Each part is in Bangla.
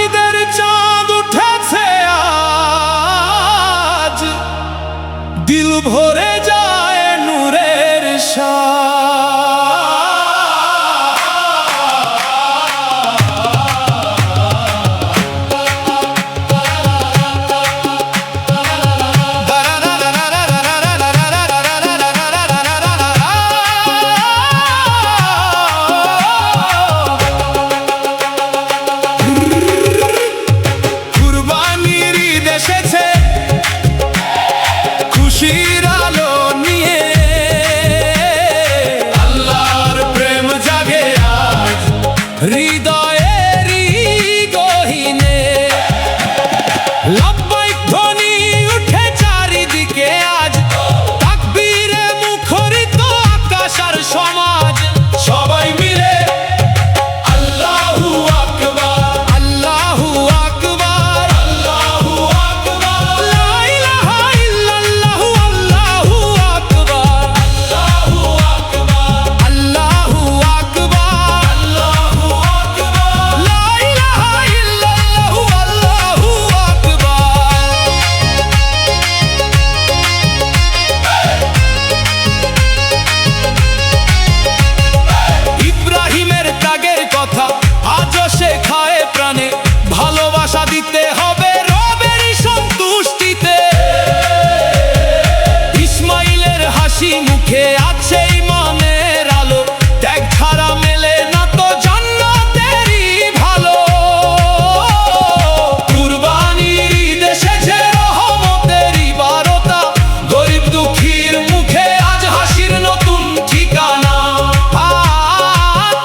ঈদের চাঁদ উঠেছে আজ, দিল ভরে যায় নূরের কুরবানির ঈদ এসেছে খুশির আলো নিয়ে, আল্লাহর প্রেম জাগে আজ হৃদয়েরই গহীনে। লাব্বাইক ধ্বনি উঠে চারিদিকে আজ, তাকবীরে মুখরিত আকাশ আর সমাজ। সবাই মিলে আল্লাহু আকবার, আল্লাহু আকবার, আল্লাহু আকবার, লা ইলাহা ইল্লাল্লাহু, আল্লাহু আকবার, আল্লাহু আকবার, আল্লাহু আকবার, আল্লাহু আকবার, লা ইলাহা ইল্লাল্লাহু, আল্লাহু আকবার। ইব্রাহিমের ত্যাগের কথা আজও শেখায় প্রাণে, ভালোবাসা দিতে হবে রবেরই সন্তুষ্টিতে। ইসমাইলের হাসি মুখে আছে ইমানের আলো, ত্যাগ ছাড়া মেলে না তো জান্নাতেরই ভালো। কুরবানির ঈদ এসেছে রহমতেরই বারতা, গরিব দুঃখীর মুখে আজ হাসির নতুন ঠিকানা।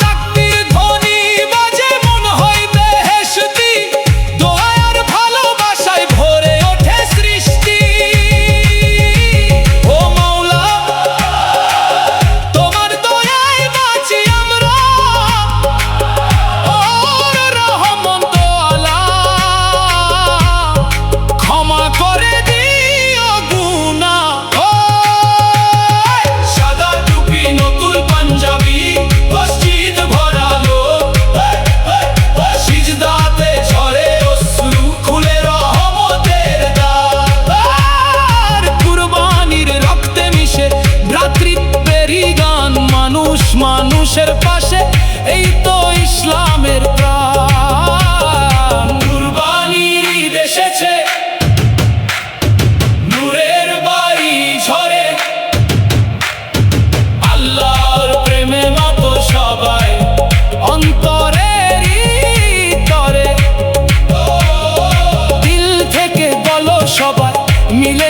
তাকবীর ধ্বনি বাজে মন হয় বেহেশতি, দোয়ার ভালোবাসায় ভরে ওঠে সৃষ্টি। ও মাওলা তোমার দয়ায় বাঁচি আমরা, ও রহমত আলা ক্ষমা করে দিও গুনাহ। সাদা টুপি নতুন পাঞ্জাবি, মসজিদ ভরালো, সিজদাতে ঝরে অশ্রু, খুলে রহমতের দ্বার। কুরবানির রক্তে মিশে ভ্রাতৃত্বেরই গান, মানুষ মানুষের পাশে, এই তো ইসলামের প্রাণ। কুরবানির ঈদ এসেছে নূরের বাড়ি ঝরে, আল্লাহর প্রেমে মত সবাই অন্তরেরই তরে। দিল থেকে বলো সবাই মিলে